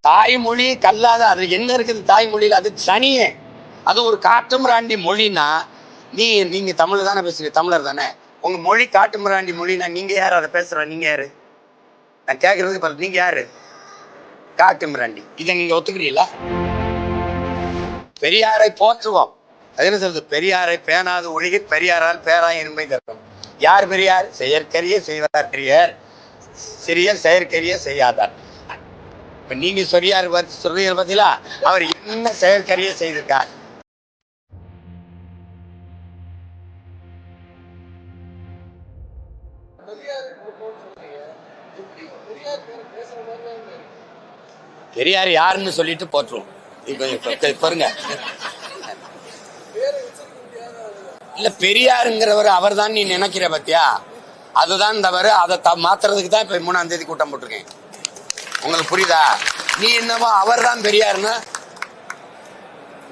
தாய்மொழி கல்லாத அது என்ன இருக்குது தாய்மொழியில்? அது தனியே, அது ஒரு காட்டுமிராண்டி மொழின்னா நீங்க தமிழ் தானே பேசுறீங்க, தமிழர் தானே. உங்க மொழி காட்டுமிராண்டி மொழின்னா நீங்க யாரு அதை பேசுற? நீங்க யாரு? நான் கேட்கறதுக்கு பாரு, நீங்க யாரு? காட்டுமிராண்டி. இதை நீங்க ஒத்துக்கிறீங்களா? பெரியாரை போற்றுவோம். அது என்ன சொல்றது? பெரியாரை பேணாது ஒழுகி பெரியாரால் பேராய் என்மை தரும். யார் பெரியார்? செயற்கரிய செய்வார் பெரியார், சிறியர் செயற்கரிய செய்யாதார். இப்ப நீங்க சொல்றீங்க பார்த்தீங்களா, அவர் என்ன செயற்கரிய செய்திருக்கார்? பெரியார் யாருன்னு சொல்லிட்டு போற்றுவோம். இப்ப பாருங்க, இல்ல பெரியாருங்கிறவர் அவர் தான் நீ நினைக்கிற பத்தியா, அதுதான் தவறு. அதை மாத்துறதுக்கு தான் இப்ப 3ஆம் தேதி கூட்டம் போட்டிருக்கேன். உங்களுக்கு புரியுதா? நீ என்னவோ அவர் தான் பெரியாருன்னா,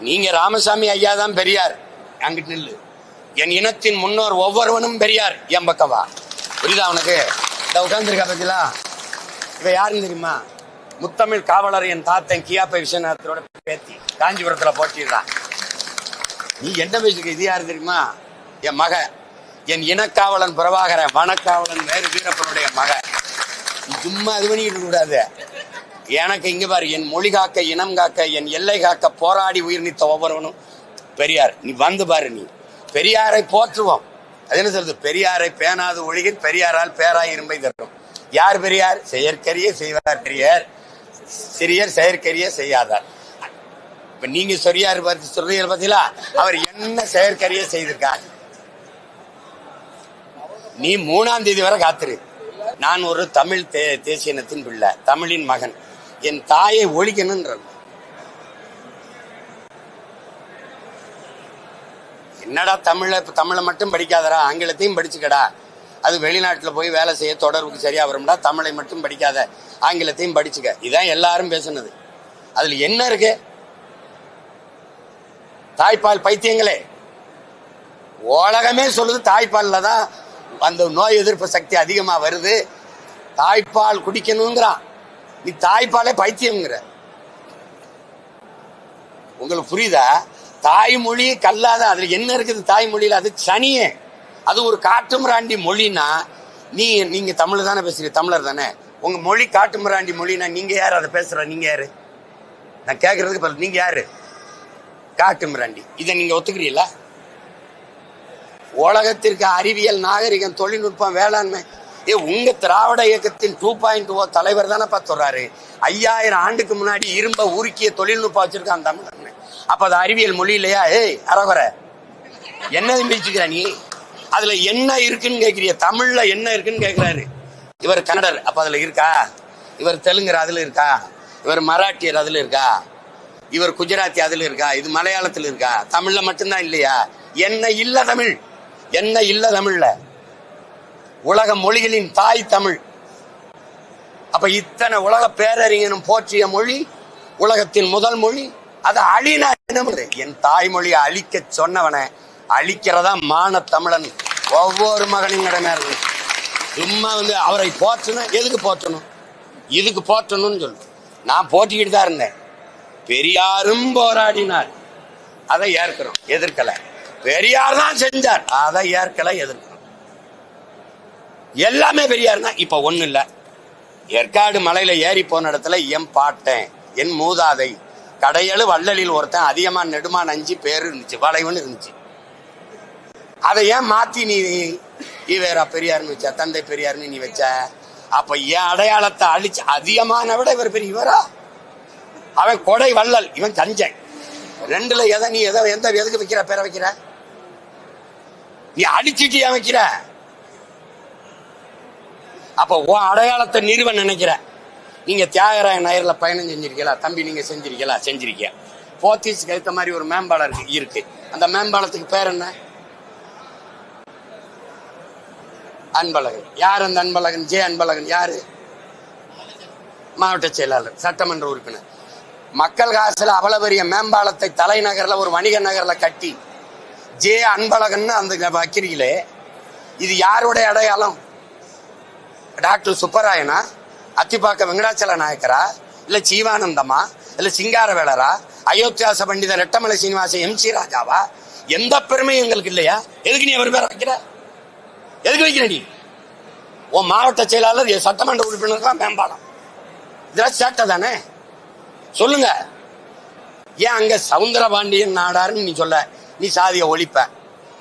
நீங்க ராமசாமி ஐயா தான் பெரியார், அங்கிட்டு நில்லு. என் இனத்தின் முன்னோர் ஒவ்வொருவனும் பெரியார், என் பக்கவா. புரியுதா உனக்கு? இந்த உட்கார்ந்துருக்கா பத்திலா, இவ யாருன்னு தெரியுமா? முத்தமிழ் காவலர் என் தாத்தன் கியாப்பை விஸ்வநாதரோட பேத்தி, காஞ்சிபுரத்துல போட்டிடுறான். நீ என்ன பேசுக்க? இது யாரு தெரியுமா? என் மக, என் இனக்காவலன் பிரபாகரன், வனக்காவலன் வேறு வீரப்பனுடைய மக. சும்மா இது பண்ணிட்டு கூடாது. எனக்கு இங்க பாரு, என் மொழி காக்க, இனம் காக்க, என் எல்லை காக்க போராடி உயிர் நீத்த ஒவ்வொருவனும் பெரியார். நீ வந்து பாரு, நீ பெரியாரை போற்றுவோம். அது என்ன சொல்றது? பெரியாரை பேணாது ஒழுகி பெரியாரால் பேராய் இரும்பை தரும். யார் பெரியார்? செயற்கரிய செய்வார் பெரியார், சிறியர் செயற்கரிய செய்யாதார். இப்ப நீங்க சொல்றீங்க பார்த்தீங்களா, அவர் என்ன செயற்கரிய செய்திருக்கார்? நீ 3ஆம் தேதி வரை காத்திரு. நான் ஒரு தமிழ் தேசிய இனத்தின் பிள்ளை, தமிழின் மகன். என் தாயை ஒழிக்கணும்ன்ற என்னடா தமிழை மட்டும் படிக்காதடா, ஆங்கிலத்தையும் படிச்சுக்கடா. அது வெளிநாட்டுல போய் வேலை செய்ய தொடர்புக்கு சரியா வரும்டா. தமிழை மட்டும் படிக்காத, ஆங்கிலத்தையும் படிச்சுக்க. இதான் எல்லாரும் பேசுனது. அதுல என்ன இருக்கு? தாய்ப்பால் பைத்தியங்களே, உலகமே சொல்லுது தாய்ப்பால்ல தான் அந்த நோய் எதிர்ப்பு சக்தி அதிகமா வருது, தாய்ப்பால் குடிக்கணுங்கிறான். நீ தாய்ப்பாலே பைத்தியம்ங்கிற. உங்களுக்கு புரியுதா? தாய்மொழி கல்லாத, அதுல என்ன இருக்குது தாய்மொழியில? அது சனியே, அது ஒரு காட்டுமிராண்டி மொழின்னா நீங்க தமிழ் தானே பேசுறீங்க, தமிழர் தானே. உங்க மொழி காட்டுமிராண்டி மொழின்னா நீங்க யாரு அதை பேசுற? நீங்க யாரு? நான் கேட்கறதுக்கு பாரு, நீங்க யாரு? காட்டுமிராண்டி. இதை நீங்க ஒத்துக்கிறீங்களா? உலகத்திற்கு அறிவியல், நாகரிகம், தொழில்நுட்பம், வேளாண்மை, உங்க திராவிட இயக்கத்தின் 2.0 தலைவர் தானே சொல்றாரு. 5000 ஆண்டுக்கு முன்னாடி இரும்ப உருக்கிய தொழில்நுட்பம் வச்சிருக்கான் தமிழ். அப்ப அது அறிவியல் மொழி இல்லையா? அறகுறை என்ன பேசிக்கிற நீ? அதுல என்ன இருக்குன்னு கேட்கிறிய? தமிழ்ல என்ன இருக்குன்னு கேட்கிறாரு. இவர் கன்னடர், அப்ப அதுல இருக்கா? இவர் தெலுங்கர், அதுல இருக்கா? இவர் மராட்டியர், அதுல இருக்கா? இவர் குஜராத்தி, அதுல இருக்கா? இது மலையாளத்துல இருக்கா? தமிழ்ல மட்டும்தான் இல்லையா? என்ன இல்ல தமிழ்? என்ன இல்ல தமிழ்ல? உலக மொழிகளின் தாய் தமிழ். அப்ப இத்தனை உலக பேரறிஞனும் போற்றிய மொழி, உலகத்தின் முதல் மொழி. அதை அழினா என்ன? என் தாய்மொழியை அழிக்க சொன்னவனை அழிக்கிறதா மான தமிழன் ஒவ்வொரு மகனின் கடமை இருக்கு. சும்மா அவரை போற்றணும். எதுக்கு போற்றணும்? இதுக்கு போற்றணும்னு சொல்லு. நான் போட்டிக்கிட்டு தான் இருந்தேன். பெரியாரும் போராடினார், அதை ஏற்கிறோம், எதிர்க்கல. பெரியார் தான் செஞ்சார், அதை ஏற்கல, எதிர்க்கிறோம். எல்லாமே பெரியார் தான். இப்ப ஒண்ணு இல்ல, ஏற்காடு மலையில ஏறி போன இடத்துல என் பாட்டேன், என் மூதாதை, கடையழு வள்ளலில் ஒருத்தன், அதிகமா நெடுமான் 5 பேரு இருந்துச்சு, வளைவுன்னு இருந்துச்சு. அதை ஏன் மாத்தி நீ வேற பெரியார்னு வச்ச, தந்தை பெரியார்னு நீ வச்ச? அப்ப என் அடையாளத்தை அழிச்சு, அதிகமான விட இவர் பெரியவரா? அவன் கொடை வள்ளல், இவன் கஞ்சன். ரெண்டுல நீ எதுக்கு வைக்கிற பேரை வைக்கிற? நீ அடிச்சுட்டு ஏன் வைக்கிற? அப்ப உன் அடையாளத்தை நிறுவ நினைக்கிற. நீங்க தியாகராய நகர்ல பயணம் செஞ்சிருக்கீங்களா தம்பி? நீங்க செஞ்சிருக்கீங்க. போத்தீஸ்க்கு ஏற்ற மாதிரி ஒரு மேம்பாலம் இருக்கு. அந்த மேம்பாலத்துக்கு பேர் என்ன? அன்பழகன். யார் அந்த அன்பழகன்? ஜே அன்பழகன். யாரு? மாவட்ட செயலாளர், சட்டமன்ற உறுப்பினர். மக்கள் காசுல அவ்வளவு பெரிய மேம்பாலத்தை தலைநகர்ல ஒரு வணிக நகர்ல கட்டி ஜே அன்பழகன் அந்த வைக்கிறீங்களே, இது யாருடைய அடையாளம்? டாக்டர் சுப்பராயனா? அத்திப்பாக்க வெங்கடாச்சல நாயக்கரா? இல்ல ஜீவானந்தமா, இல்ல சிங்காரவேலரா, அயோத்தியாச பண்டித ரெட்டமலை சீனிவாச MC ராஜாவா? எந்த பெருமையும் எங்களுக்கு இல்லையா? எதுக்கு நீ அவர் பேரை வைக்கிற? எதுக்கு வைக்கிற நீ? உன் மாவட்ட செயலாளர் சட்டமன்ற உறுப்பினருக்கெல்லாம் மேம்பாலம், இதெல்லாம் சேட்டை தானே? சொல்லுங்க. ஏன் அங்க சவுந்தரபாண்டியன் நாடாருன்னு நீ சொல்ல, நீ சாதிய ஒழிப்ப.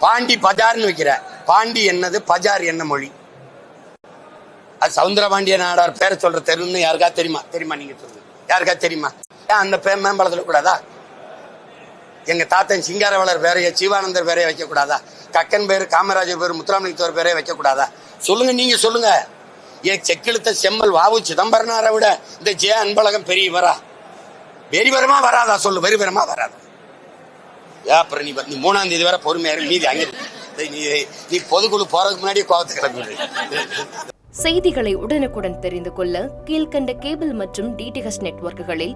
பாண்டி பஜார்னு வைக்கிற. பாண்டி என்னது, பஜார் என்ன மொழி? அது சவுந்தரபாண்டிய நாடார் பேரை சொல்ற தெருன்னு யாருக்கா தெரியுமா? நீங்க சொல்லுங்க, யாருக்கா தெரியுமா? ஏன் அந்த பேர் மேம்பாலத்துல கூடாதா? எங்க தாத்தன் சிங்காரவேலர் பேரைய, ஜீவானந்தர் பேரைய வைக்க கூடாதா? கக்கன் பேரு, காமராஜர் பேரு, முத்துராமலிங்கத்தோர் பேரைய வைக்க கூடாதா? சொல்லுங்க, நீங்க சொல்லுங்க. ஏன் செக்கிழுத்த செம்மல் வாவு சிதம்பரனாரை விட இந்த ஜே அன்பழகம் பெரியவரா? வெறிவரமா வராதா? சொல்லு, வெறிவரமா வராதா? அப்புறம் நீ 3ஆம் தேதி வரை பொறுமையா மீதி அங்க நீ பொதுக்குழு போறதுக்கு முன்னாடி கோவத்தை கிளம்பி. செய்திகளை உடனுக்குடன் தெரிந்து கொள்ள கீழ்கண்ட கேபிள் மற்றும் DTH நெட்வொர்க்குகளில்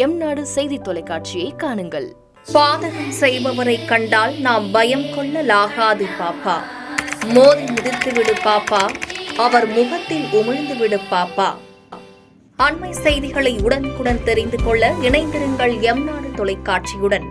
எம்நாடு செய்தி தொலைக்காட்சியை காணுங்கள். பாதகம் செய்பவரை கண்டால் நாம் பயம் கொள்ளலாகாது பாப்பா. மோதி மிதித்து விடு பாப்பா, அவர் முகத்தில் உமிழ்ந்து விடு பாப்பா. அண்மை செய்திகளை உடனுக்குடன் தெரிந்து கொள்ள இணைந்திருங்கள் எம்நாடு தொலைக்காட்சியுடன்.